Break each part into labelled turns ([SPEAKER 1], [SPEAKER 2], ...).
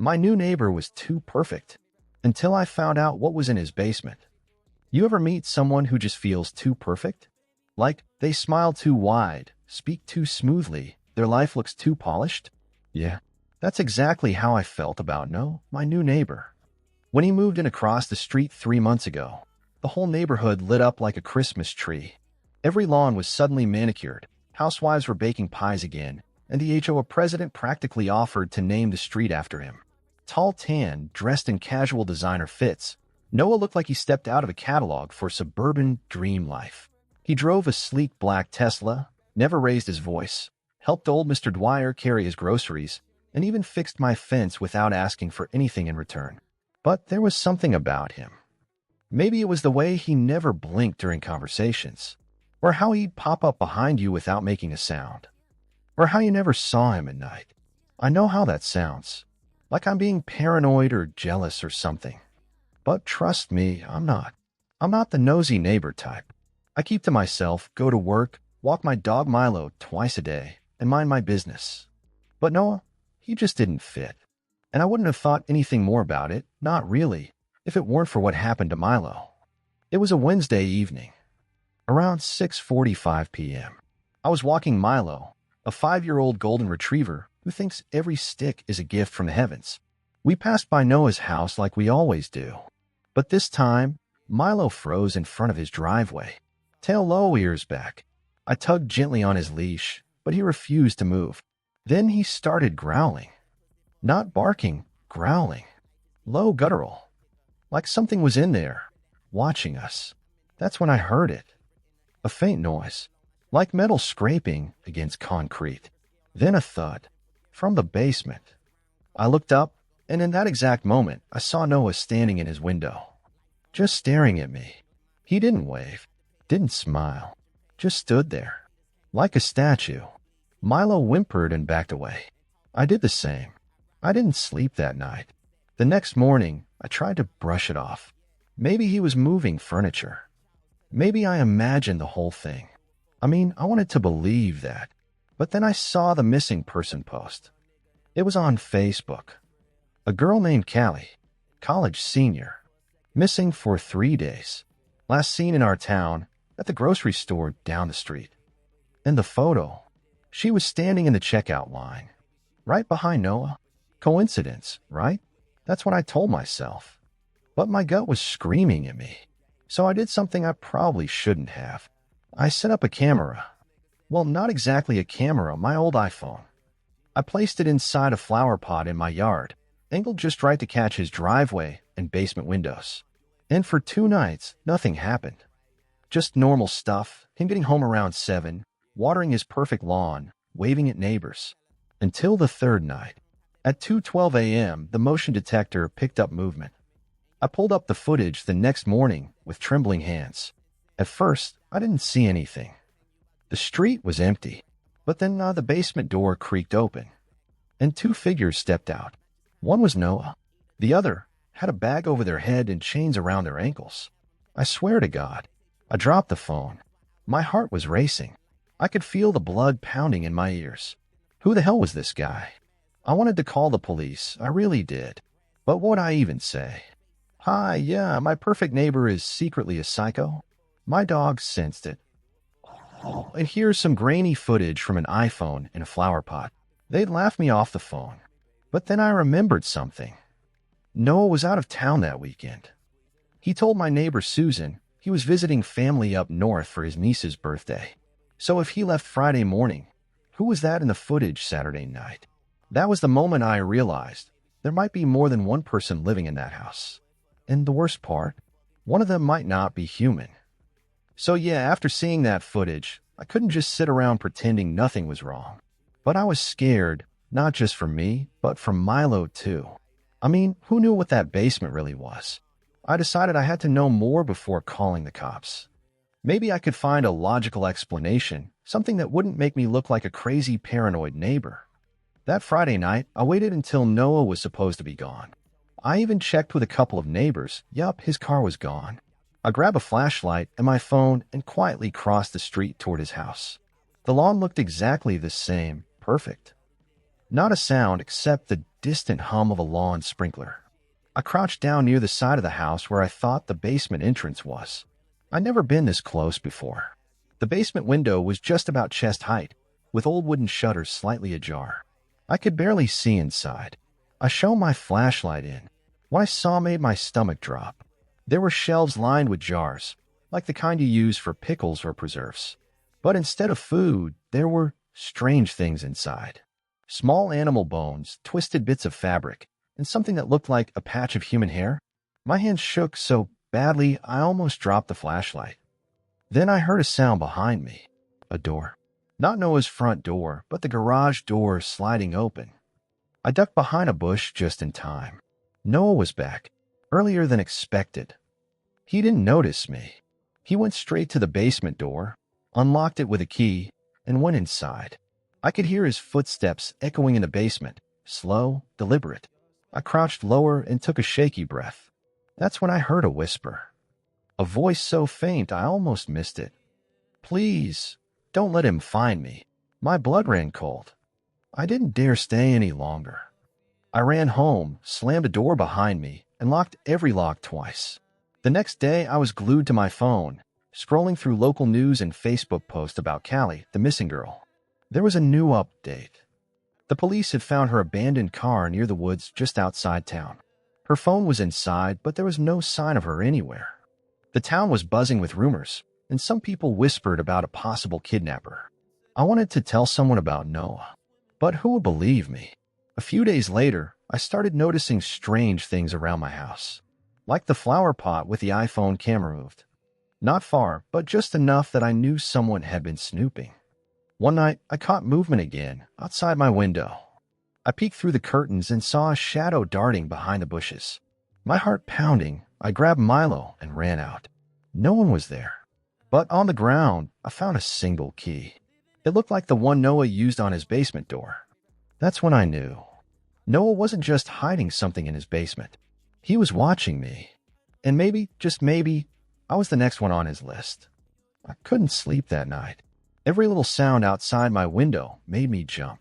[SPEAKER 1] My new neighbor was too perfect until I found out what was in his basement. You ever meet someone who just feels too perfect? Like they smile too wide, speak too smoothly, their life looks too polished? Yeah, that's exactly how I felt about my new neighbor. When he moved in across the street 3 months ago, the whole neighborhood lit up like a Christmas tree. Every lawn was suddenly manicured, housewives were baking pies again, and the HOA president practically offered to name the street after him. Tall, tan, dressed in casual designer fits, Noah looked like he stepped out of a catalog for suburban dream life. He drove a sleek black Tesla, never raised his voice, helped old Mr. Dwyer carry his groceries, and even fixed my fence without asking for anything in return. But there was something about him. Maybe it was the way he never blinked during conversations, or how he'd pop up behind you without making a sound, or how you never saw him at night. I know how that sounds, like I'm being paranoid or jealous or something. But trust me, I'm not. I'm not the nosy neighbor type. I keep to myself, go to work, walk my dog Milo twice a day, and mind my business. But Noah, he just didn't fit. And I wouldn't have thought anything more about it, not really, if it weren't for what happened to Milo. It was a Wednesday evening, around 6:45 p.m. I was walking Milo, a 5-year-old golden retriever who thinks every stick is a gift from the heavens. We passed by Noah's house like we always do. But this time, Milo froze in front of his driveway, tail low, ears back. I tugged gently on his leash, but he refused to move. Then he started growling. Not barking, growling. Low, guttural. Like something was in there, watching us. That's when I heard it. A faint noise, like metal scraping against concrete. Then a thud, from the basement. I looked up, and in that exact moment, I saw Noah standing in his window, just staring at me. He didn't wave, didn't smile, just stood there, like a statue. Milo whimpered and backed away. I did the same. I didn't sleep that night. The next morning, I tried to brush it off. Maybe he was moving furniture. Maybe I imagined the whole thing. I mean, I wanted to believe that. But then I saw the missing person post. It was on Facebook. A girl named Callie, college senior, missing for 3 days. Last seen in our town, at the grocery store down the street. In the photo, she was standing in the checkout line, right behind Noah. Coincidence, right? That's what I told myself. But my gut was screaming at me. So I did something I probably shouldn't have. I set up a camera. Well, not exactly a camera, my old iPhone. I placed it inside a flower pot in my yard, angled just right to catch his driveway and basement windows. And for 2 nights, nothing happened. Just normal stuff, him getting home around 7, watering his perfect lawn, waving at neighbors. Until the 3rd night. At 2:12 a.m., the motion detector picked up movement. I pulled up the footage the next morning with trembling hands. At first, I didn't see anything. The street was empty, but then the basement door creaked open, and 2 figures stepped out. One was Noah. The other had a bag over their head and chains around their ankles. I swear to God, I dropped the phone. My heart was racing. I could feel the blood pounding in my ears. Who the hell was this guy? I wanted to call the police, I really did. But what would I even say? Hi, yeah, my perfect neighbor is secretly a psycho. My dog sensed it. And here's some grainy footage from an iPhone in a flower pot. They'd laugh me off the phone. But then I remembered something. Noah was out of town that weekend. He told my neighbor Susan he was visiting family up north for his niece's birthday. So if he left Friday morning, who was that in the footage Saturday night? That was the moment I realized there might be more than one person living in that house. And the worst part, one of them might not be human. So yeah, after seeing that footage, I couldn't just sit around pretending nothing was wrong. But I was scared, not just for me, but for Milo too. I mean, who knew what that basement really was? I decided I had to know more before calling the cops. Maybe I could find a logical explanation, something that wouldn't make me look like a crazy paranoid neighbor. That Friday night, I waited until Noah was supposed to be gone. I even checked with a couple of neighbors. Yup, his car was gone. I grabbed a flashlight and my phone and quietly crossed the street toward his house. The lawn looked exactly the same, perfect. Not a sound except the distant hum of a lawn sprinkler. I crouched down near the side of the house where I thought the basement entrance was. I'd never been this close before. The basement window was just about chest height, with old wooden shutters slightly ajar. I could barely see inside. I shone my flashlight in. What I saw made my stomach drop. There were shelves lined with jars, like the kind you use for pickles or preserves. But instead of food, there were strange things inside. Small animal bones, twisted bits of fabric, and something that looked like a patch of human hair. My hand shook so badly I almost dropped the flashlight. Then I heard a sound behind me. A door. Not Noah's front door, but the garage door sliding open. I ducked behind a bush just in time. Noah was back, earlier than expected. He didn't notice me. He went straight to the basement door, unlocked it with a key, and went inside. I could hear his footsteps echoing in the basement, slow, deliberate. I crouched lower and took a shaky breath. That's when I heard a whisper. A voice so faint I almost missed it. "Please, don't let him find me." My blood ran cold. I didn't dare stay any longer. I ran home, slammed a door behind me, and locked every lock twice. The next day, I was glued to my phone, scrolling through local news and Facebook posts about Callie, the missing girl. There was a new update. The police had found her abandoned car near the woods just outside town. Her phone was inside, but there was no sign of her anywhere. The town was buzzing with rumors, and some people whispered about a possible kidnapper. I wanted to tell someone about Noah, but who would believe me? A few days later, I started noticing strange things around my house, like the flower pot with the iPhone camera moved. Not far, but just enough that I knew someone had been snooping. One night, I caught movement again, outside my window. I peeked through the curtains and saw a shadow darting behind the bushes. My heart pounding, I grabbed Milo and ran out. No one was there. But on the ground, I found a single key. It looked like the one Noah used on his basement door. That's when I knew. Noah wasn't just hiding something in his basement. He was watching me. And maybe, just maybe, I was the next one on his list. I couldn't sleep that night. Every little sound outside my window made me jump.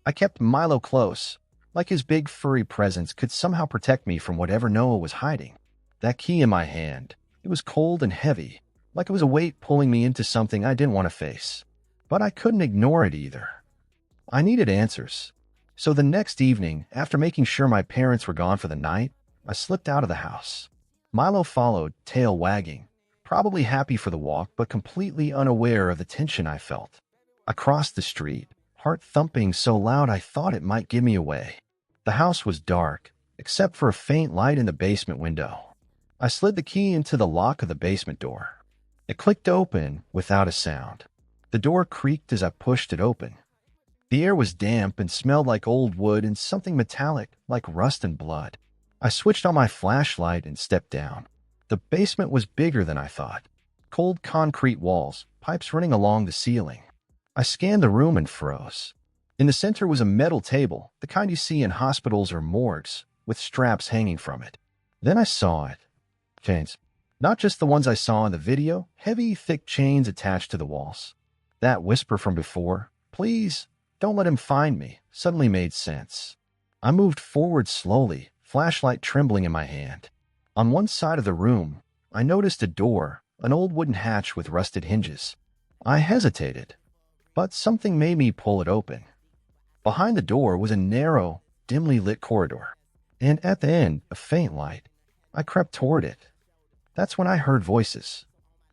[SPEAKER 1] I kept Milo close, like his big furry presence could somehow protect me from whatever Noah was hiding. That key in my hand, it was cold and heavy, like it was a weight pulling me into something I didn't want to face. But I couldn't ignore it either. I needed answers. So the next evening, after making sure my parents were gone for the night, I slipped out of the house. Milo followed, tail wagging, probably happy for the walk, but completely unaware of the tension I felt. I crossed the street, heart thumping so loud I thought it might give me away. The house was dark, except for a faint light in the basement window. I slid the key into the lock of the basement door. It clicked open without a sound. The door creaked as I pushed it open. The air was damp and smelled like old wood and something metallic, like rust and blood. I switched on my flashlight and stepped down. The basement was bigger than I thought. Cold concrete walls, pipes running along the ceiling. I scanned the room and froze. In the center was a metal table, the kind you see in hospitals or morgues, with straps hanging from it. Then I saw it. Chains. Not just the ones I saw in the video, heavy, thick chains attached to the walls. That whisper from before, "Please, don't let him find me," suddenly made sense. I moved forward slowly, flashlight trembling in my hand. On one side of the room, I noticed a door, an old wooden hatch with rusted hinges. I hesitated, but something made me pull it open. Behind the door was a narrow, dimly lit corridor, and at the end, a faint light. I crept toward it. That's when I heard voices.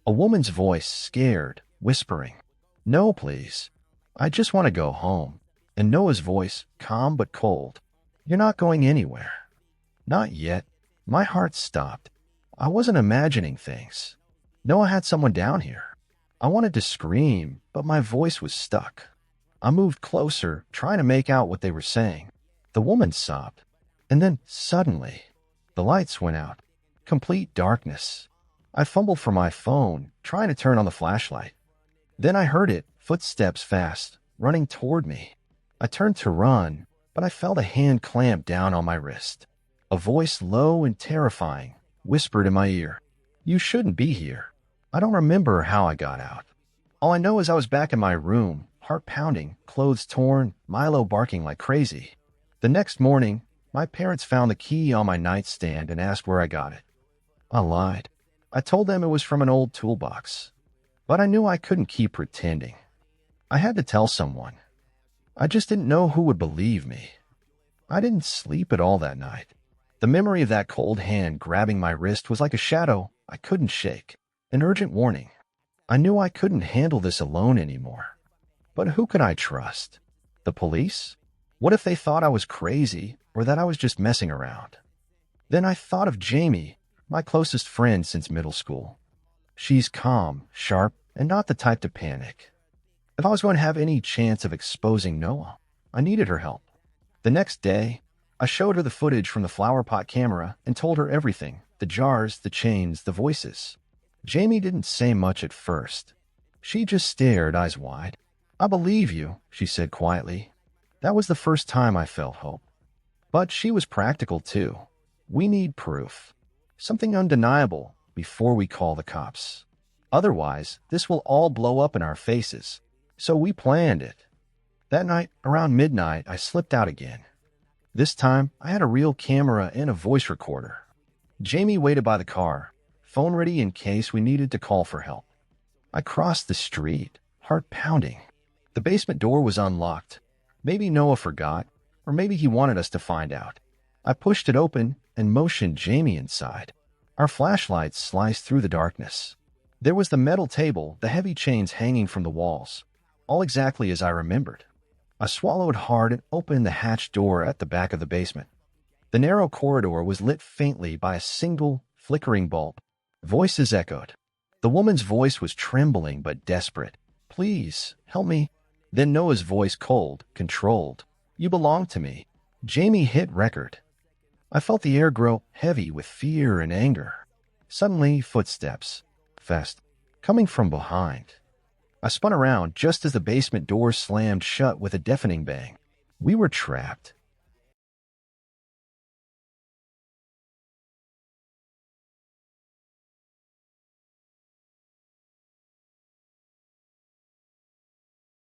[SPEAKER 1] A woman's voice, scared, whispering, "No, please. I just want to go home." And Noah's voice, calm but cold, "You're not going anywhere." Not yet. My heart stopped. I wasn't imagining things. Noah had someone down here. I wanted to scream, but my voice was stuck. I moved closer, trying to make out what they were saying. The woman sobbed. And then, suddenly, the lights went out. Complete darkness. I fumbled for my phone, trying to turn on the flashlight. Then I heard it, footsteps fast, running toward me. I turned to run, but I felt a hand clamp down on my wrist. A voice, low and terrifying, whispered in my ear, "You shouldn't be here." I don't remember how I got out. All I know is I was back in my room, heart pounding, clothes torn, Milo barking like crazy. The next morning, my parents found the key on my nightstand and asked where I got it. I lied. I told them it was from an old toolbox. But I knew I couldn't keep pretending. I had to tell someone. I just didn't know who would believe me. I didn't sleep at all that night. The memory of that cold hand grabbing my wrist was like a shadow I couldn't shake. An urgent warning. I knew I couldn't handle this alone anymore. But who could I trust? The police? What if they thought I was crazy or that I was just messing around? Then I thought of Jamie, my closest friend since middle school. She's calm, sharp, and not the type to panic. If I was going to have any chance of exposing Noah, I needed her help. The next day, I showed her the footage from the flower pot camera and told her everything, the jars, the chains, the voices. Jamie didn't say much at first. She just stared, eyes wide. "I believe you," she said quietly. That was the first time I felt hope. But she was practical too. We need proof. Something undeniable before we call the cops. Otherwise, this will all blow up in our faces. So we planned it. That night, around midnight, I slipped out again. This time, I had a real camera and a voice recorder. Jamie waited by the car, phone ready in case we needed to call for help. I crossed the street, heart pounding. The basement door was unlocked. Maybe Noah forgot, or maybe he wanted us to find out. I pushed it open and motioned Jamie inside. Our flashlights sliced through the darkness. There was the metal table, the heavy chains hanging from the walls, all exactly as I remembered. I swallowed hard and opened the hatch door at the back of the basement. The narrow corridor was lit faintly by a single, flickering bulb. Voices echoed. The woman's voice was trembling but desperate. "Please, help me." Then Noah's voice, cold, controlled. "You belong to me." Jamie hit record. I felt the air grow heavy with fear and anger. Suddenly, footsteps. Fast. Coming from behind. I spun around just as the basement door slammed shut with a deafening bang. We were trapped.